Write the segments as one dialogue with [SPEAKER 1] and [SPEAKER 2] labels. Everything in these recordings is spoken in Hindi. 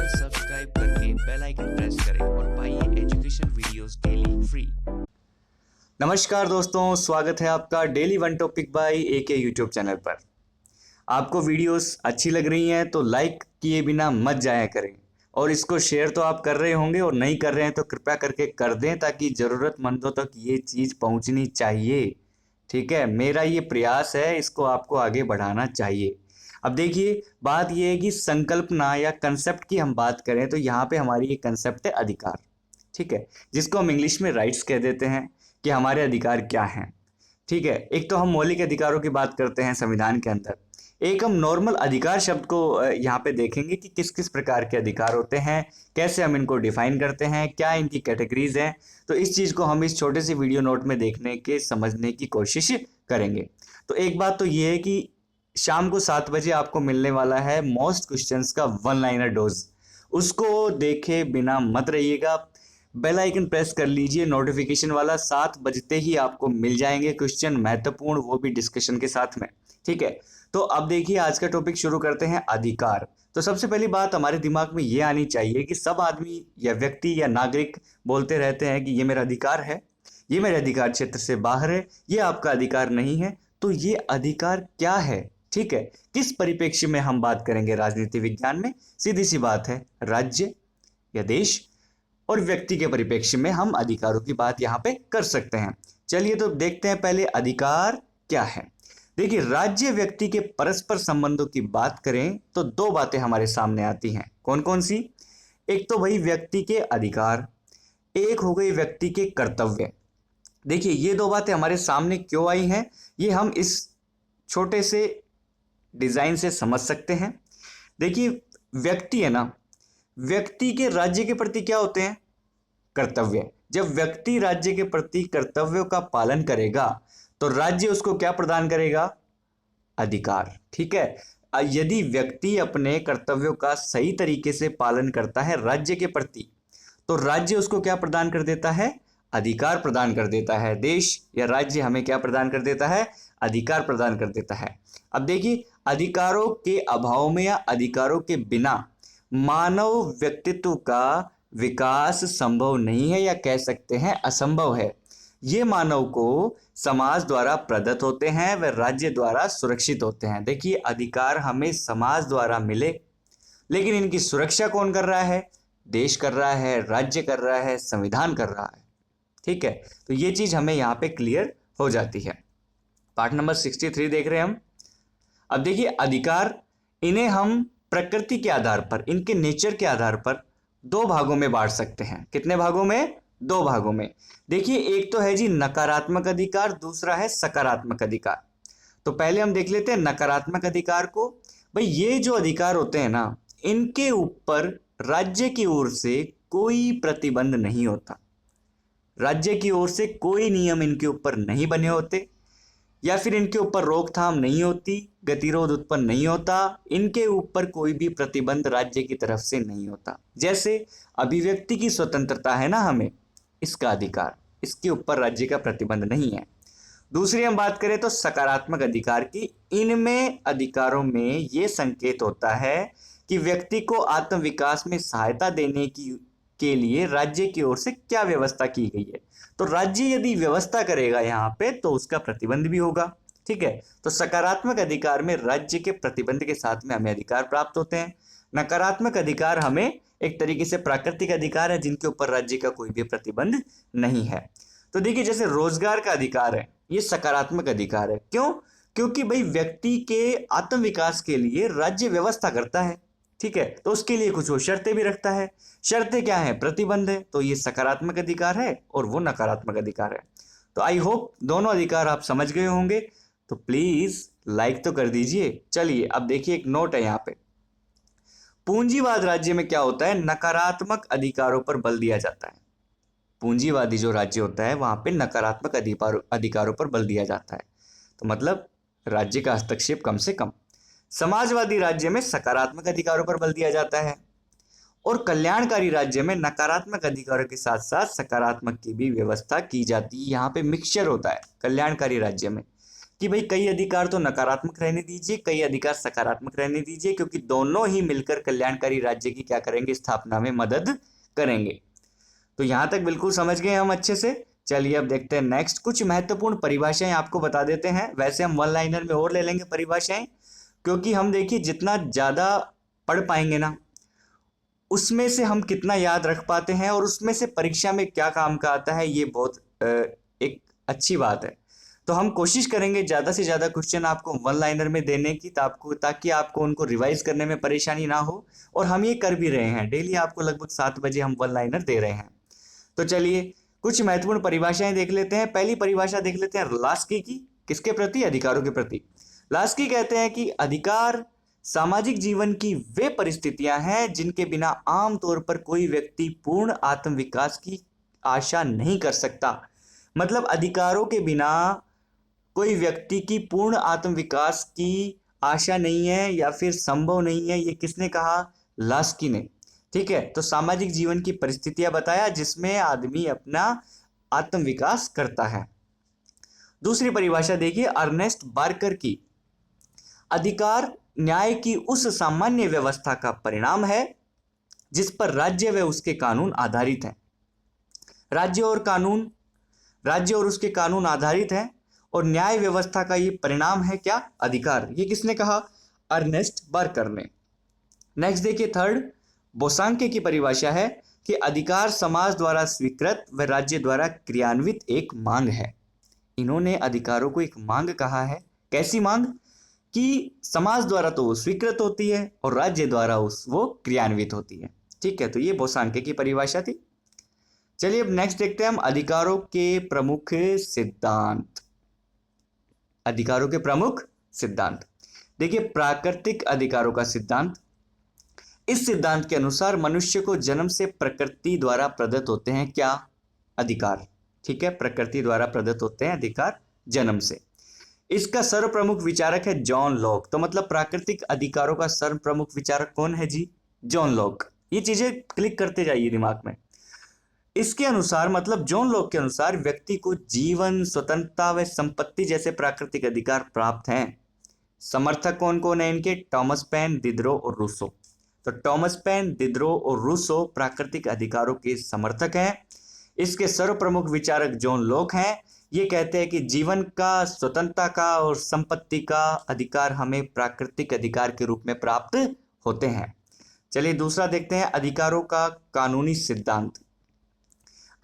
[SPEAKER 1] चैनल सब्सक्राइब करके बेल आइकन प्रेस करें और पाइए एजुकेशन वीडियोस डेली फ्री।
[SPEAKER 2] नमस्कार दोस्तों, स्वागत है आपका daily one topic by AK YouTube channel पर। आपको वीडियोस अच्छी लग रही हैं तो लाइक किए बिना मत जाया करें और इसको शेयर तो आप कर रहे होंगे और नहीं कर रहे हैं तो कृपया करके कर दें ताकि ज़रूरतमंदों तक ये चीज़ पहुंचनी चाहिए। ठीक है, मेरा ये प्रयास है, इसको आपको आगे बढ़ाना चाहिए। अब देखिए, बात ये है कि संकल्पना या कंसेप्ट की हम बात करें तो यहाँ पे हमारी ये कंसेप्ट है अधिकार। ठीक है, जिसको हम इंग्लिश में राइट्स कह देते हैं कि हमारे अधिकार क्या हैं। ठीक है, एक तो हम मौलिक अधिकारों की बात करते हैं संविधान के अंदर। एक हम नॉर्मल अधिकार शब्द को यहाँ पे देखेंगे कि किस किस प्रकार के अधिकार होते हैं, कैसे हम इनको डिफाइन करते हैं, क्या इनकी कैटेगरीज हैं। तो इस चीज़ को हम इस छोटे से वीडियो नोट में देखने के समझने की कोशिश करेंगे। तो एक बात तो ये है कि शाम को 7 बजे आपको मिलने वाला है मोस्ट क्वेश्चंस का वन लाइनर डोज। उसको देखे बिना मत रहिएगा, बेल आइकन प्रेस कर लीजिए नोटिफिकेशन वाला। 7 बजते ही आपको मिल जाएंगे क्वेश्चन, महत्वपूर्ण, वो भी डिस्कशन के साथ में। ठीक है, तो अब देखिए आज का टॉपिक शुरू करते हैं, अधिकार। तो सबसे पहली बात हमारे दिमाग में ये आनी चाहिए कि सब आदमी या व्यक्ति या नागरिक बोलते रहते हैं कि ये मेरा अधिकार है, ये मेरे अधिकार क्षेत्र से बाहर है, ये आपका अधिकार नहीं है। तो ये अधिकार क्या है? ठीक है, किस परिप्रेक्ष्य में हम बात करेंगे? राजनीति विज्ञान में सीधी सी बात है, राज्य या देश और व्यक्ति के परिप्रेक्ष्य में हम अधिकारों की बात यहाँ पे कर सकते हैं। चलिए तो देखते हैं पहले अधिकार क्या है। देखिए, राज्य व्यक्ति के परस्पर संबंधों की बात करें तो दो बातें हमारे सामने आती हैं। कौन कौन सी? एक तो वही व्यक्ति के अधिकार, एक हो गई व्यक्ति के कर्तव्य। देखिए, ये दो बातें हमारे सामने क्यों आई हैं, ये हम इस छोटे से डिजाइन से समझ सकते हैं। देखिए, व्यक्ति है ना, व्यक्ति के राज्य के प्रति क्या होते हैं? कर्तव्य। जब व्यक्ति राज्य के प्रति कर्तव्यों का पालन करेगा तो राज्य उसको क्या प्रदान करेगा? अधिकार। ठीक है, यदि व्यक्ति अपने कर्तव्यों का सही तरीके से पालन करता है राज्य के प्रति तो राज्य उसको क्या प्रदान कर देता है? अधिकार प्रदान कर देता है। देश या राज्य हमें क्या प्रदान कर देता है? अधिकार प्रदान कर देता है। अब देखिए, अधिकारों के अभाव में या अधिकारों के बिना मानव व्यक्तित्व का विकास संभव नहीं है, या कह सकते हैं असंभव है। ये मानव को समाज द्वारा प्रदत्त होते हैं, व राज्य द्वारा सुरक्षित होते हैं। देखिए, अधिकार हमें समाज द्वारा मिले, लेकिन इनकी सुरक्षा कौन कर रहा है? देश कर रहा है, राज्य कर रहा है, संविधान कर रहा है। ठीक है, तो ये चीज हमें यहाँ पे क्लियर हो जाती है। पार्ट नंबर 63 देख रहे हैं हम। अब देखिए, अधिकार, इन्हें हम प्रकृति के आधार पर, इनके नेचर के आधार पर दो भागों में बांट सकते हैं। कितने भागों में? दो भागों में। देखिए, एक तो है जी नकारात्मक अधिकार, दूसरा है सकारात्मक अधिकार। तो पहले हम देख लेते हैं नकारात्मक अधिकार को। भाई, ये जो अधिकार होते हैं ना, इनके ऊपर राज्य की ओर से कोई प्रतिबंध नहीं होता। राज्य की ओर से कोई नियम इनके ऊपर नहीं बने होते, या फिर इनके ऊपर रोकथाम नहीं होती, गतिरोध उत्पन्न नहीं होता, इनके ऊपर कोई भी प्रतिबंध राज्य की तरफ से नहीं होता। जैसे अभिव्यक्ति की स्वतंत्रता है ना हमें, इसका अधिकार, इसके ऊपर राज्य का प्रतिबंध नहीं है। दूसरी हम बात करें तो सकारात्मक अधिकार की, इनमें अधिकारों में ये संकेत होता है कि व्यक्ति को आत्म विकास में सहायता देने के लिए राज्य की ओर से क्या व्यवस्था की गई है। तो राज्य यदि व्यवस्था करेगा यहाँ पे तो उसका प्रतिबंध भी होगा। ठीक है, तो सकारात्मक अधिकार में राज्य के प्रतिबंध के साथ में हमें अधिकार प्राप्त होते हैं। नकारात्मक अधिकार हमें एक तरीके से प्राकृतिक अधिकार है जिनके ऊपर राज्य का कोई भी प्रतिबंध नहीं है। तो देखिए, जैसे रोजगार का अधिकार है, ये सकारात्मक अधिकार है। क्यों? क्योंकि भाई व्यक्ति के आत्म विकास के लिए राज्य व्यवस्था करता है। ठीक है, तो उसके लिए कुछ वो शर्तें भी रखता है। शर्तें क्या है? प्रतिबंध है। तो ये सकारात्मक अधिकार है और वो नकारात्मक अधिकार है। तो आई होप दोनों अधिकार आप समझ गए होंगे। तो प्लीज लाइक तो कर दीजिए। चलिए अब देखिए, एक नोट है यहाँ पे। पूंजीवाद राज्य में क्या होता है? नकारात्मक अधिकारों पर बल दिया जाता है। पूंजीवादी जो राज्य होता है वहां पे नकारात्मक अधिकारों पर बल दिया जाता है। तो मतलब राज्य का हस्तक्षेप कम से कम। समाजवादी राज्य में सकारात्मक अधिकारों पर बल दिया जाता है, और कल्याणकारी राज्य में नकारात्मक अधिकारों के साथ साथ सकारात्मक की भी व्यवस्था की जाती है। यहाँ पे मिक्सचर होता है कल्याणकारी राज्य में। कि भाई कई अधिकार तो नकारात्मक रहने दीजिए, कई अधिकार सकारात्मक रहने दीजिए, क्योंकि दोनों ही मिलकर कल्याणकारी राज्य की क्या करेंगे, स्थापना में मदद करेंगे। तो यहां तक बिल्कुल समझ गए हम अच्छे से। चलिए अब देखते हैं नेक्स्ट, कुछ महत्वपूर्ण परिभाषाएं आपको बता देते हैं। वैसे हम वन लाइनर में और ले लेंगे परिभाषाएं, क्योंकि हम देखिए जितना ज्यादा पढ़ पाएंगे ना, उसमें से हम कितना याद रख पाते हैं और उसमें से परीक्षा में क्या काम का आता है, ये बहुत एक अच्छी बात है। तो हम कोशिश करेंगे ज़्यादा से ज़्यादा क्वेश्चन आपको वन लाइनर में देने की, ताकि आपको उनको रिवाइज करने में परेशानी ना हो। और हम ये कर भी रहे हैं, डेली आपको लगभग 7 बजे हम वन लाइनर दे रहे हैं। तो चलिए कुछ महत्वपूर्ण परिभाषाएं देख लेते हैं। पहली परिभाषा देख लेते हैं लास्की की, किसके प्रति, अधिकारों के प्रति। लास्की कहते हैं कि अधिकार सामाजिक जीवन की वे परिस्थितियां हैं जिनके बिना आमतौर पर कोई व्यक्ति पूर्ण आत्म विकास की आशा नहीं कर सकता। मतलब अधिकारों के बिना कोई व्यक्ति की पूर्ण आत्म विकास की आशा नहीं है या फिर संभव नहीं है। ये किसने कहा, लास्की ने। ठीक है, तो सामाजिक जीवन की परिस्थितियां बताया जिसमें आदमी अपना आत्म विकास करता है। दूसरी परिभाषा देखिए अर्नेस्ट बार्कर की, अधिकार न्याय की उस सामान्य व्यवस्था का परिणाम है जिस पर राज्य व उसके कानून आधारित हैं। राज्य और उसके कानून आधारित हैं और न्याय व्यवस्था का ये परिणाम है क्या, अधिकार। ये किसने कहा, अर्नेस्ट बार्कर ने। नेक्स्ट देखिए थर्ड, बोसांके की परिभाषा है कि अधिकार समाज द्वारा स्वीकृत व राज्य द्वारा क्रियान्वित एक मांग है। इन्होंने अधिकारों को एक मांग कहा है। कैसी मांग, कि समाज द्वारा तो वो स्वीकृत होती है और राज्य द्वारा वो क्रियान्वित होती है। ठीक है, तो ये बोसांके की परिभाषा थी। चलिए अब नेक्स्ट देखते हैं हम अधिकारों के प्रमुख सिद्धांत। अधिकारों के प्रमुख सिद्धांत देखिए, प्राकृतिक अधिकारों का सिद्धांत। इस सिद्धांत के अनुसार मनुष्य को जन्म से प्रकृति द्वारा प्रदत्त होते हैं क्या, अधिकार। ठीक है, प्रकृति द्वारा प्रदत्त होते हैं अधिकार जन्म से। इसका सर्व प्रमुख विचारक है जॉन लॉक। तो मतलब प्राकृतिक अधिकारों का सर्व प्रमुख विचारक कौन है जी, जॉन लॉक। ये चीजें क्लिक करते जाइए दिमाग में। इसके अनुसार मतलब जॉन लॉक के अनुसार व्यक्ति को जीवन, स्वतंत्रता व संपत्ति जैसे प्राकृतिक अधिकार प्राप्त हैं। समर्थक कौन कौन है इनके, टॉमस पेन, दिदरो और रूसो। तो टॉमस पेन, दिदरो और रूसो प्राकृतिक अधिकारों के समर्थक हैं। इसके सर्व प्रमुख विचारक जॉन लॉक हैं। ये कहते हैं कि जीवन का, स्वतंत्रता का और संपत्ति का अधिकार हमें प्राकृतिक अधिकार के रूप में प्राप्त होते हैं। चलिए दूसरा देखते हैं, अधिकारों का कानूनी सिद्धांत।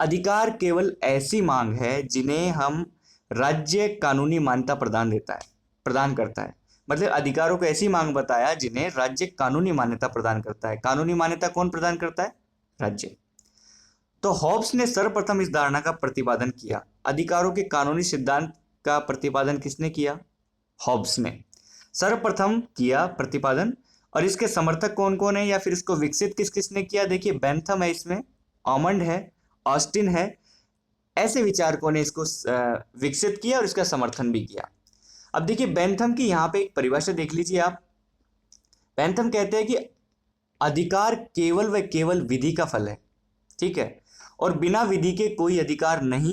[SPEAKER 2] अधिकार केवल ऐसी मांग है जिन्हें हम राज्य कानूनी मान्यता प्रदान करता है। मतलब अधिकारों को ऐसी मांग बताया जिन्हें राज्य कानूनी मान्यता प्रदान करता है। कानूनी मान्यता कौन प्रदान करता है, राज्य। तो हॉब्स ने सर्वप्रथम इस धारणा का प्रतिपादन किया। अधिकारों के कानूनी सिद्धांत का प्रतिपादन किसने किया, हॉब्स ने सर्वप्रथम किया प्रतिपादन। और इसके समर्थक कौन कौन है या फिर इसको विकसित किसने किया, देखिए बेंथम है, इसमें ऑमंड है, ऑस्टिन है। ऐसे विचारकों ने इसको विकसित किया और इसका समर्थन भी किया। अब देखिए बेंथम की यहाँ पे एक परिभाषा देख लीजिए आप। बेंथम कहते हैं कि अधिकार केवल व केवल विधि का फल है। ठीक है, और बिना विधि के कोई अधिकार नहीं,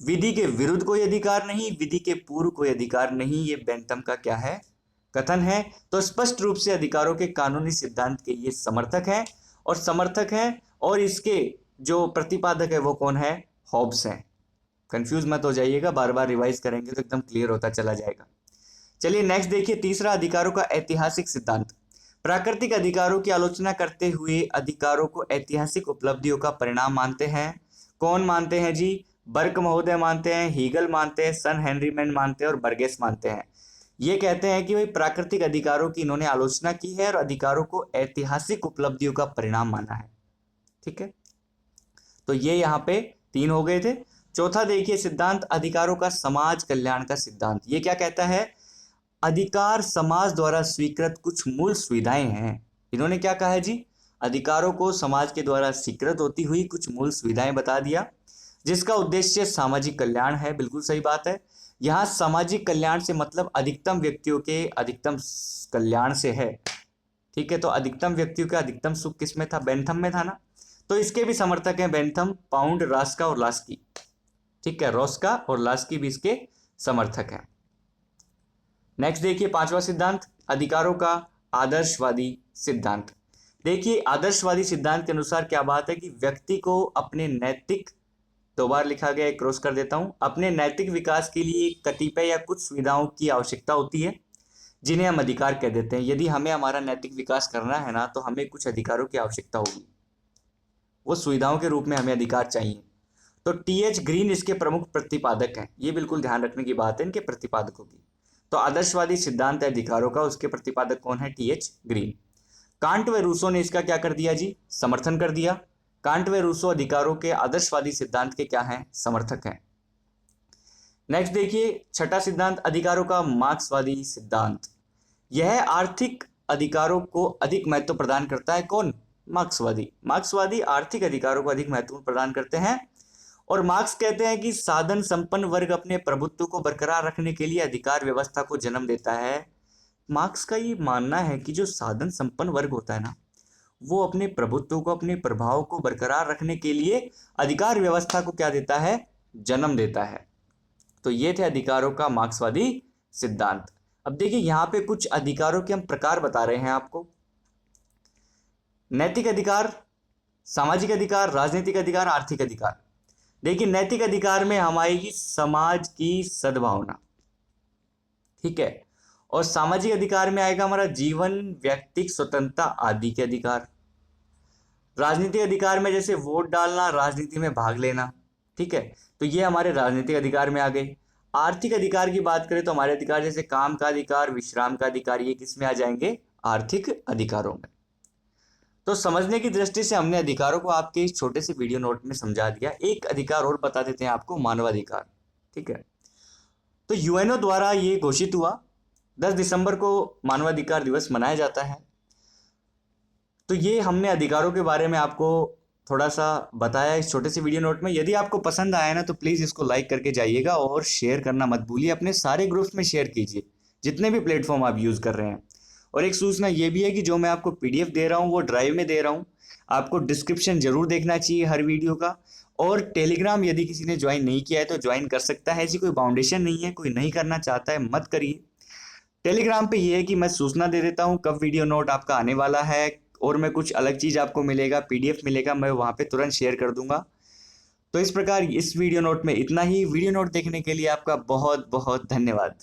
[SPEAKER 2] विधि के विरुद्ध कोई अधिकार नहीं, विधि के पूर्व कोई अधिकार नहीं। ये बेंथम का क्या है, कथन है। तो स्पष्ट रूप से अधिकारों के कानूनी सिद्धांत के ये समर्थक हैं और इसके जो प्रतिपादक है वो कौन है, हॉब्स हैं। कंफ्यूज मत हो जाइएगा, बार बार रिवाइज करेंगे तो एकदम क्लियर होता चला जाएगा। चलिए नेक्स्ट देखिए, तीसरा, अधिकारों का ऐतिहासिक सिद्धांत। प्राकृतिक अधिकारों की आलोचना करते हुए अधिकारों को ऐतिहासिक उपलब्धियों का परिणाम मानते हैं। कौन मानते हैं जी, बर्क महोदय मानते हैं, हीगल मानते हैं, सन हेनरीमैन मानते हैं और बर्गेस मानते हैं। ये कहते हैं कि भाई प्राकृतिक अधिकारों की इन्होंने आलोचना की है और अधिकारों को ऐतिहासिक उपलब्धियों का परिणाम माना है। ठीक है, तो ये यहाँ पे 3 हो गए थे। चौथा देखिए सिद्धांत, अधिकारों का समाज कल्याण का सिद्धांत। ये क्या कहता है, अधिकार समाज द्वारा स्वीकृत कुछ मूल सुविधाएं हैं। इन्होंने क्या कहा है जी, अधिकारों को समाज के द्वारा स्वीकृत होती हुई कुछ मूल सुविधाएं बता दिया जिसका उद्देश्य सामाजिक कल्याण है। बिल्कुल सही बात है। यहाँ सामाजिक कल्याण से मतलब अधिकतम व्यक्तियों के अधिकतम कल्याण से है। ठीक है, तो अधिकतम व्यक्तियों का अधिकतम सुख किसमें था, बेंथम में था ना। तो इसके भी समर्थक हैं बेंथम, पाउंड, रास्का और लास्की। ठीक है, रोस्का और लास्की भी इसके समर्थक हैं। नेक्स्ट देखिए 5वां सिद्धांत, अधिकारों का आदर्शवादी सिद्धांत। देखिए आदर्शवादी सिद्धांत के अनुसार क्या बात है कि व्यक्ति को अपने नैतिक, दो बार लिखा गया, क्रॉस कर देता हूं, अपने नैतिक विकास के लिए कतिपय या कुछ सुविधाओं की आवश्यकता होती है जिन्हें हम अधिकार कह देते हैं। यदि हमें हमारा नैतिक विकास करना है ना, तो हमें कुछ अधिकारों की आवश्यकता होगी, वो सुविधाओं के रूप में हमें अधिकार चाहिए। तो टीएच ग्रीन इसके प्रमुख प्रतिपादक हैं, ये बिल्कुल ध्यान रखने की बात है इनके प्रतिपादकों की। तो आदर्शवादी सिद्धांत है अधिकारों का, उसके प्रतिपादक कौन है? TH Green. कांट व रूसो ने इसका क्या कर दिया जी? समर्थन कर दिया। कांट व रूसो अधिकारों के आदर्शवादी सिद्धांत के क्या हैं? समर्थक हैं। नेक्स्ट देखिए छठा सिद्धांत, अधिकारों का मार्क्सवादी सिद्धांत। यह आर्थिक अधिकारों को अधिक महत्व प्रदान करता है। कौन? मार्क्सवादी। मार्क्सवादी आर्थिक अधिकारों को अधिक महत्व प्रदान करते हैं। और मार्क्स कहते हैं कि साधन संपन्न वर्ग अपने प्रभुत्व को बरकरार रखने के लिए अधिकार व्यवस्था को जन्म देता है। मार्क्स का ये मानना है कि जो साधन संपन्न वर्ग होता है ना, वो अपने प्रभुत्व को, अपने प्रभाव को बरकरार रखने के लिए अधिकार व्यवस्था को क्या देता है? जन्म देता है। तो ये थे अधिकारों का मार्क्सवादी सिद्धांत। अब देखिए यहाँ पे कुछ अधिकारों के हम प्रकार बता रहे हैं आपको। नैतिक अधिकार, सामाजिक अधिकार, राजनीतिक अधिकार, आर्थिक अधिकार। देखिए नैतिक अधिकार में हम आएगी समाज की सद्भावना, ठीक है। और सामाजिक अधिकार में आएगा हमारा जीवन, व्यक्तिक स्वतंत्रता आदि के अधिकार। राजनीतिक अधिकार में जैसे वोट डालना, राजनीति में भाग लेना, ठीक है, तो ये हमारे राजनीतिक अधिकार में आ गए। आर्थिक अधिकार की बात करें तो हमारे अधिकार जैसे काम का अधिकार, विश्राम का अधिकार, ये किस में आ जाएंगे? आर्थिक अधिकारों में। तो समझने की दृष्टि से हमने अधिकारों को आपके इस छोटे से वीडियो नोट में समझा दिया। एक अधिकार और बता देते हैं आपको, मानवाधिकार, ठीक है। तो यूएनओ द्वारा ये घोषित हुआ, 10 दिसंबर को मानवाधिकार दिवस मनाया जाता है। तो ये हमने अधिकारों के बारे में आपको थोड़ा सा बताया इस छोटे से वीडियो नोट में। यदि आपको पसंद आया ना, तो प्लीज़ इसको लाइक करके जाइएगा और शेयर करना मत भूलिए, अपने सारे ग्रुप्स में शेयर कीजिए जितने भी प्लेटफॉर्म आप यूज़ कर रहे हैं। और एक सूचना ये भी है कि जो मैं आपको पीडीएफ दे रहा हूँ वो ड्राइव में दे रहा हूँ, आपको डिस्क्रिप्शन जरूर देखना चाहिए हर वीडियो का। और टेलीग्राम यदि किसी ने ज्वाइन नहीं किया है तो ज्वाइन कर सकता है, ऐसी कोई बाउंडेशन नहीं है, कोई नहीं करना चाहता है मत करिए। टेलीग्राम पे ये है कि मैं सूचना दे देता हूँ कब वीडियो नोट आपका आने वाला है, और मैं कुछ अलग चीज़ आपको मिलेगा, पीडीएफ मिलेगा, मैं वहाँ पे तुरंत शेयर कर दूंगा। तो इस प्रकार इस वीडियो नोट में इतना ही। वीडियो नोट देखने के लिए आपका बहुत बहुत धन्यवाद।